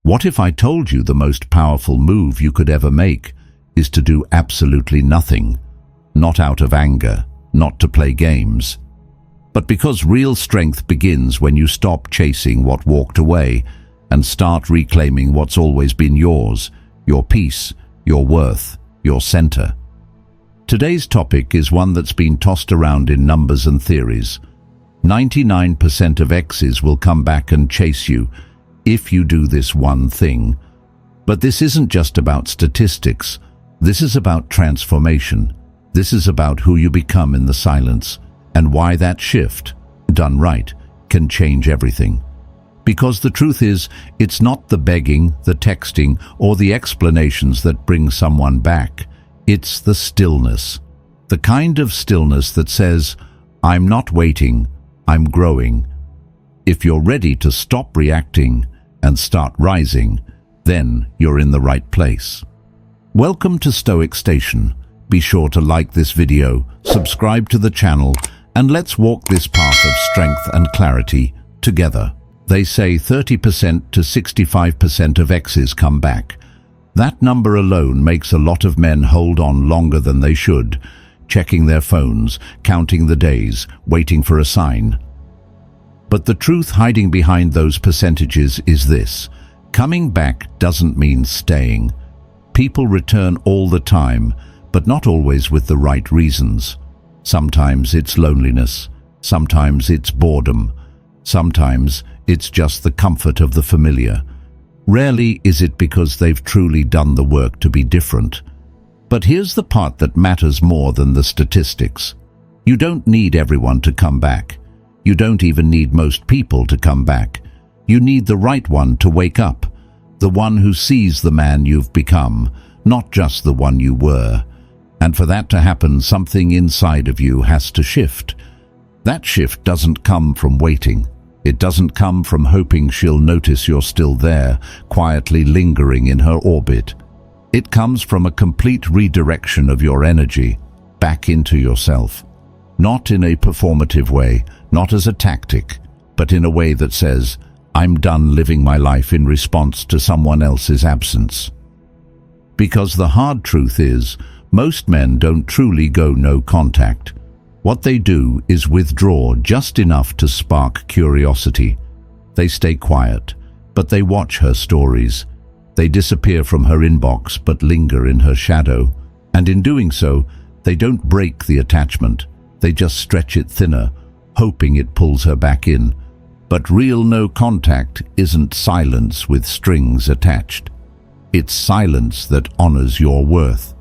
What if I told you the most powerful move you could ever make is to do absolutely nothing? Not out of anger, not to play games, but because real strength begins when you stop chasing what walked away and start reclaiming what's always been yours, your peace, your worth, your center. Today's topic is one that's been tossed around in numbers and theories. 99% of exes will come back and chase you if you do this one thing. But this isn't just about statistics. This is about transformation. This is about who you become in the silence and why that shift, done right, can change everything. Because the truth is, it's not the begging, the texting, or the explanations that bring someone back. It's the stillness. The kind of stillness that says, I'm not waiting, I'm growing. If you're ready to stop reacting and start rising, then you're in the right place. Welcome to Stoic Station. Be sure to like this video, subscribe to the channel, and let's walk this path of strength and clarity together. They say 30% to 65% of exes come back. That number alone makes a lot of men hold on longer than they should, checking their phones, counting the days, waiting for a sign. But the truth hiding behind those percentages is this: coming back doesn't mean staying. People return all the time, but not always with the right reasons. Sometimes it's loneliness, sometimes it's boredom, sometimes it's just the comfort of the familiar. Rarely is it because they've truly done the work to be different. But here's the part that matters more than the statistics. You don't need everyone to come back. You don't even need most people to come back. You need the right one to wake up, the one who sees the man you've become, not just the one you were. And for that to happen, something inside of you has to shift. That shift doesn't come from waiting. It doesn't come from hoping she'll notice you're still there, quietly lingering in her orbit. It comes from a complete redirection of your energy back into yourself. Not in a performative way, not as a tactic, but in a way that says, I'm done living my life in response to someone else's absence. Because the hard truth is, most men don't truly go no contact. What they do is withdraw just enough to spark curiosity. They stay quiet, but they watch her stories. They disappear from her inbox but linger in her shadow. And in doing so, they don't break the attachment. They just stretch it thinner, hoping it pulls her back in. But real no contact isn't silence with strings attached. It's silence that honors your worth.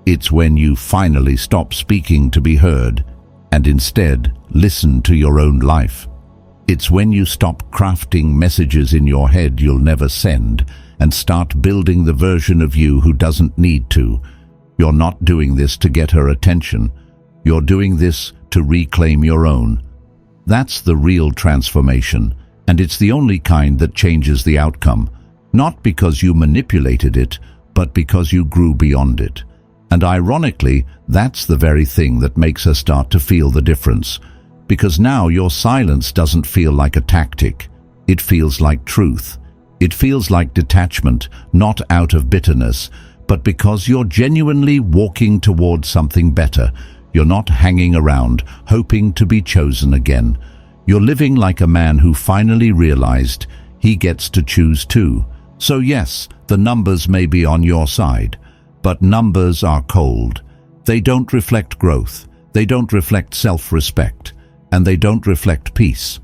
It's when you finally stop speaking to be heard and instead listen to your own life. It's when you stop crafting messages in your head you'll never send and start building the version of you who doesn't need to. You're not doing this to get her attention. You're doing this to reclaim your own. That's the real transformation, and it's the only kind that changes the outcome, not because you manipulated it, but because you grew beyond it. And ironically, that's the very thing that makes her start to feel the difference. Because now your silence doesn't feel like a tactic. It feels like truth. It feels like detachment, not out of bitterness, but because you're genuinely walking towards something better. You're not hanging around, hoping to be chosen again. You're living like a man who finally realized he gets to choose too. So yes, the numbers may be on your side. But numbers are cold. They don't reflect growth. They don't reflect self-respect. And they don't reflect peace.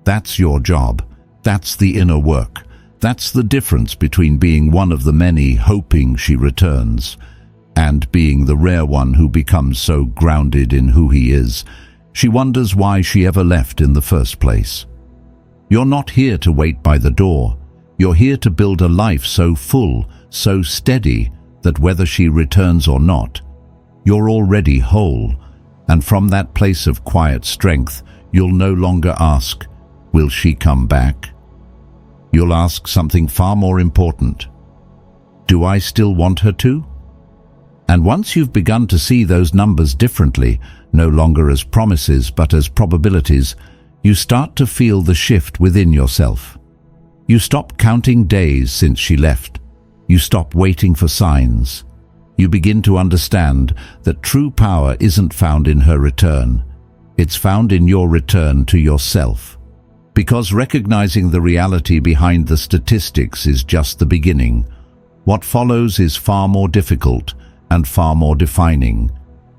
That's your job. That's the inner work. That's the difference between being one of the many hoping she returns and being the rare one who becomes so grounded in who he is, she wonders why she ever left in the first place. You're not here to wait by the door. You're here to build a life so full, so steady, that whether she returns or not, you're already whole, and from that place of quiet strength, you'll no longer ask, will she come back? You'll ask something far more important. Do I still want her to? And once you've begun to see those numbers differently, no longer as promises but as probabilities, you start to feel the shift within yourself. You stop counting days since she left. You stop waiting for signs. You begin to understand that true power isn't found in her return. It's found in your return to yourself. Because recognizing the reality behind the statistics is just the beginning. What follows is far more difficult and far more defining.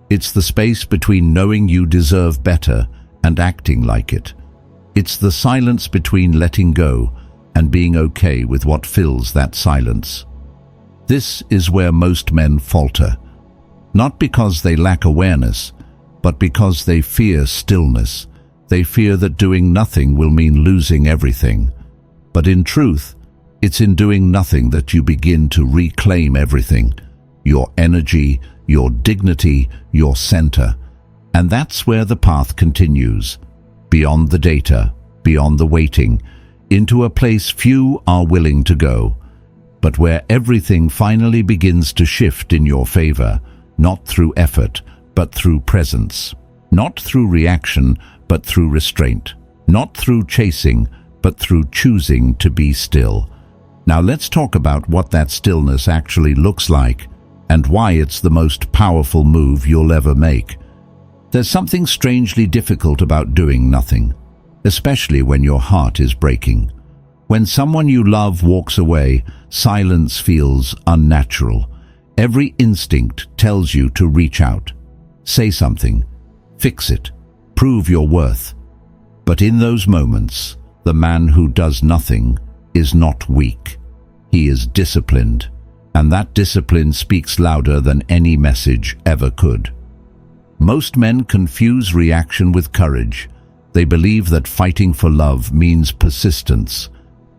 It's the space between knowing you deserve better and acting like it. It's the silence between letting go and being okay with what fills that silence. This is where most men falter, not because they lack awareness, but because they fear stillness. They fear that doing nothing will mean losing everything. But in truth, it's in doing nothing that you begin to reclaim everything: your energy, your dignity, your center. And that's where the path continues, beyond the data, beyond the waiting, into a place few are willing to go, but where everything finally begins to shift in your favor, not through effort, but through presence. Not through reaction, but through restraint. Not through chasing, but through choosing to be still. Now let's talk about what that stillness actually looks like and why it's the most powerful move you'll ever make. There's something strangely difficult about doing nothing, especially when your heart is breaking. When someone you love walks away, silence feels unnatural. Every instinct tells you to reach out, say something, fix it, prove your worth. But in those moments, the man who does nothing is not weak. He is disciplined, and that discipline speaks louder than any message ever could. Most men confuse reaction with courage. They believe that fighting for love means persistence.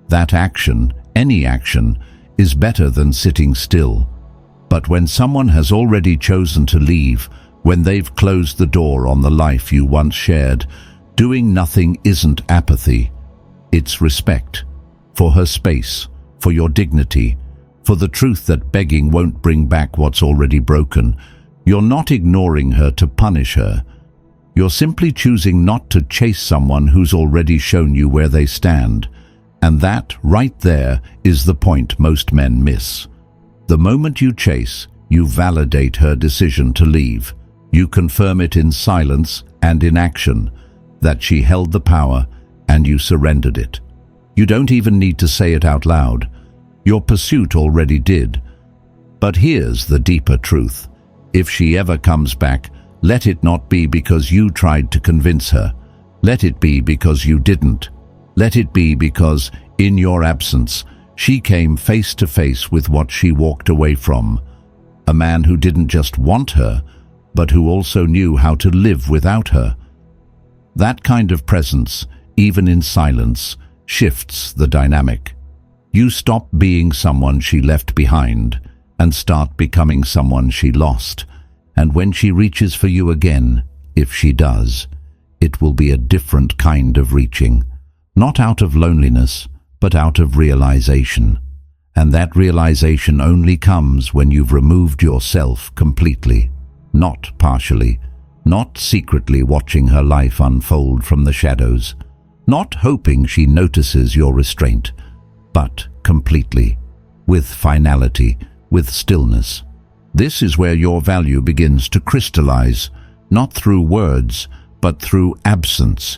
That action, any action, is better than sitting still. But when someone has already chosen to leave, when they've closed the door on the life you once shared, doing nothing isn't apathy. It's respect. For her space, for your dignity, for the truth that begging won't bring back what's already broken. You're not ignoring her to punish her. You're simply choosing not to chase someone who's already shown you where they stand. And that, right there, is the point most men miss. The moment you chase, you validate her decision to leave. You confirm it in silence and in action, that she held the power and you surrendered it. You don't even need to say it out loud. Your pursuit already did. But here's the deeper truth. If she ever comes back, let it not be because you tried to convince her. Let it be because you didn't. Let it be because, in your absence, she came face to face with what she walked away from. A man who didn't just want her, but who also knew how to live without her. That kind of presence, even in silence, shifts the dynamic. You stop being someone she left behind and start becoming someone she lost. And when she reaches for you again, if she does, it will be a different kind of reaching. Not out of loneliness, but out of realization. And that realization only comes when you've removed yourself completely, not partially, not secretly watching her life unfold from the shadows, not hoping she notices your restraint, but completely, with finality, with stillness. This is where your value begins to crystallize, not through words, but through absence.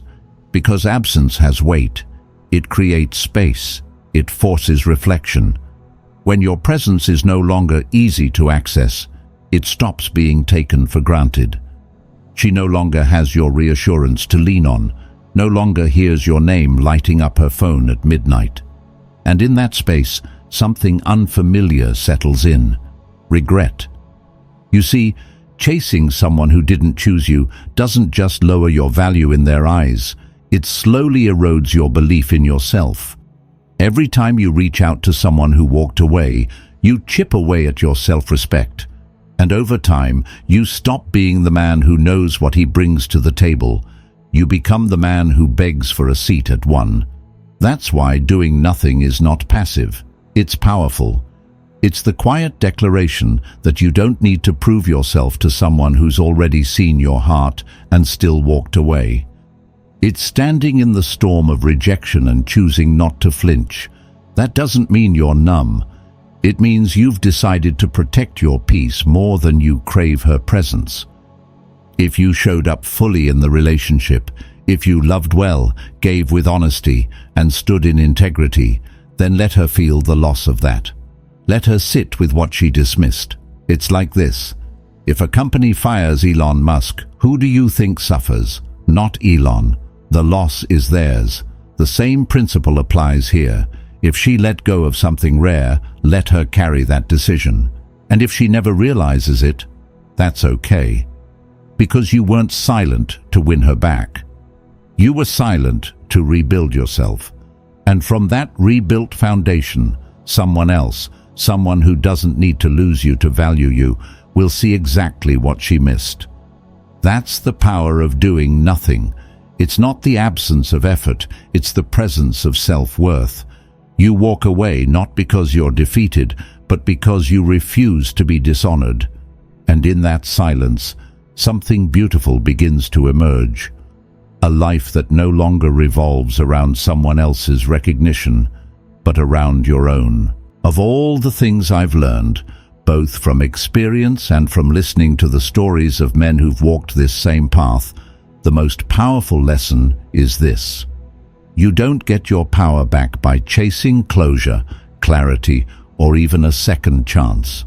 Because absence has weight. It creates space. It forces reflection. When your presence is no longer easy to access, it stops being taken for granted. She no longer has your reassurance to lean on, no longer hears your name lighting up her phone at midnight. And in that space, something unfamiliar settles in. Regret. You see, chasing someone who didn't choose you doesn't just lower your value in their eyes, it slowly erodes your belief in yourself. Every time you reach out to someone who walked away, you chip away at your self-respect. And over time, you stop being the man who knows what he brings to the table. You become the man who begs for a seat at one. That's why doing nothing is not passive. It's powerful. It's the quiet declaration that you don't need to prove yourself to someone who's already seen your heart and still walked away. It's standing in the storm of rejection and choosing not to flinch, That doesn't mean you're numb. It means you've decided to protect your peace more than you crave her presence. If you showed up fully in the relationship, if you loved well, gave with honesty, and stood in integrity, then let her feel the loss of that. Let her sit with what she dismissed. It's like this. If a company fires Elon Musk, who do you think suffers? Not Elon. The loss is theirs. The same principle applies here. If she let go of something rare, let her carry that decision. And if she never realizes it, that's okay. Because you weren't silent to win her back. You were silent to rebuild yourself. And from that rebuilt foundation, someone else, someone who doesn't need to lose you to value you, will see exactly what she missed. That's the power of doing nothing. It's not the absence of effort, it's the presence of self-worth. You walk away not because you're defeated, but because you refuse to be dishonored. And in that silence, something beautiful begins to emerge. A life that no longer revolves around someone else's recognition, but around your own. Of all the things I've learned, both from experience and from listening to the stories of men who've walked this same path, the most powerful lesson is this. You don't get your power back by chasing closure, clarity, or even a second chance.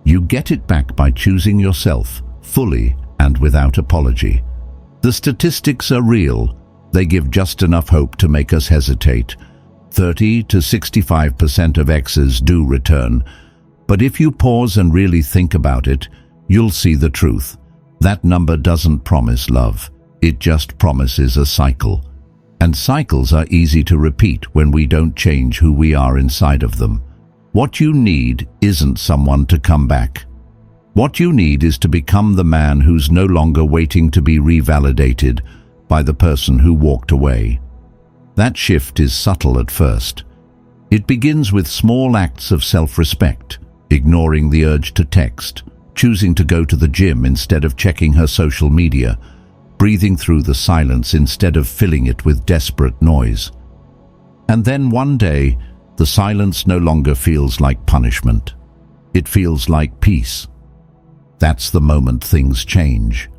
You get it back by choosing yourself, fully and without apology. The statistics are real. They give just enough hope to make us hesitate. 30 to 65% of exes do return. But if you pause and really think about it, you'll see the truth. That number doesn't promise love. It just promises a cycle. And cycles are easy to repeat when we don't change who we are inside of them. What you need isn't someone to come back. What you need is to become the man who's no longer waiting to be revalidated by the person who walked away. That shift is subtle at first. It begins with small acts of self-respect, ignoring the urge to text, choosing to go to the gym instead of checking her social media, breathing through the silence instead of filling it with desperate noise. And then one day, the silence no longer feels like punishment. It feels like peace. That's the moment things change.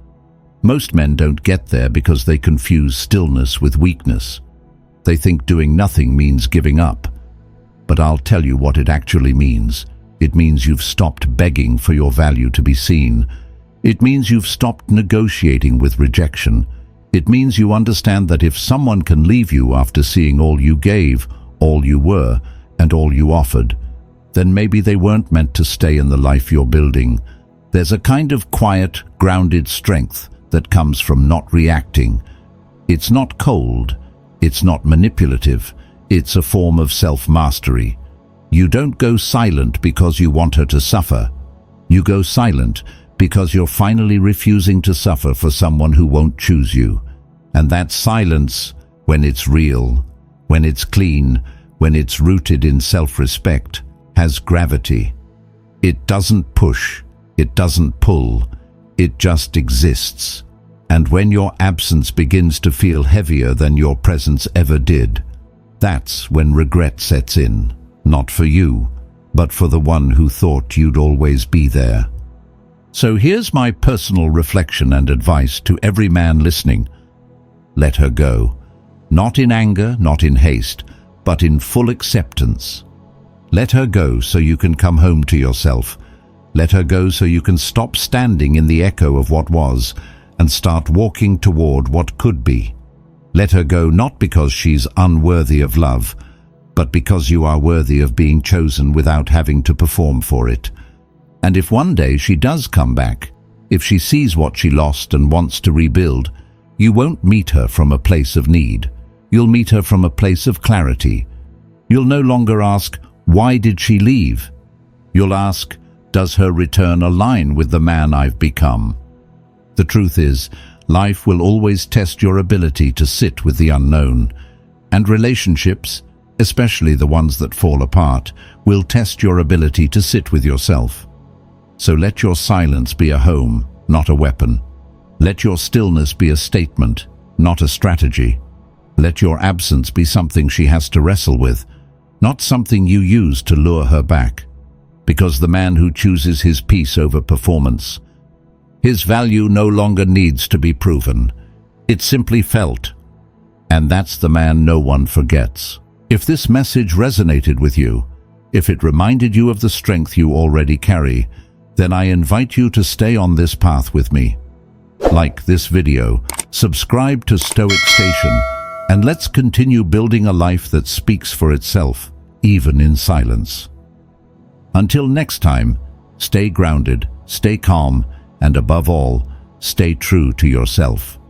Most men don't get there because they confuse stillness with weakness. They think doing nothing means giving up. But I'll tell you what it actually means. It means you've stopped begging for your value to be seen. It means you've stopped negotiating with rejection. It means you understand that if someone can leave you after seeing all you gave, all you were, and all you offered, then maybe they weren't meant to stay in the life you're building. There's a kind of quiet, grounded strength that comes from not reacting. It's not cold. It's not manipulative. It's a form of self-mastery. You don't go silent because you want her to suffer. You go silent because you're finally refusing to suffer for someone who won't choose you. And that silence, when it's real, when it's clean, when it's rooted in self-respect, has gravity. It doesn't push. It doesn't pull. It just exists. And when your absence begins to feel heavier than your presence ever did, that's when regret sets in. Not for you, but for the one who thought you'd always be there. So here's my personal reflection and advice to every man listening. Let her go. Not in anger, not in haste, but in full acceptance. Let her go so you can come home to yourself. Let her go so you can stop standing in the echo of what was and start walking toward what could be. Let her go not because she's unworthy of love, but because you are worthy of being chosen without having to perform for it. And if one day she does come back, if she sees what she lost and wants to rebuild, you won't meet her from a place of need. You'll meet her from a place of clarity. You'll no longer ask, why did she leave? You'll ask, does her return align with the man I've become? The truth is, life will always test your ability to sit with the unknown, and relationships, especially the ones that fall apart, will test your ability to sit with yourself. So let your silence be a home, not a weapon. Let your stillness be a statement, not a strategy. Let your absence be something she has to wrestle with, not something you use to lure her back. Because the man who chooses his peace over performance, his value no longer needs to be proven. It's simply felt. And that's the man no one forgets. If this message resonated with you, if it reminded you of the strength you already carry, then I invite you to stay on this path with me. Like this video, subscribe to Stoic Station, and let's continue building a life that speaks for itself, even in silence. Until next time, stay grounded, stay calm, and above all, stay true to yourself.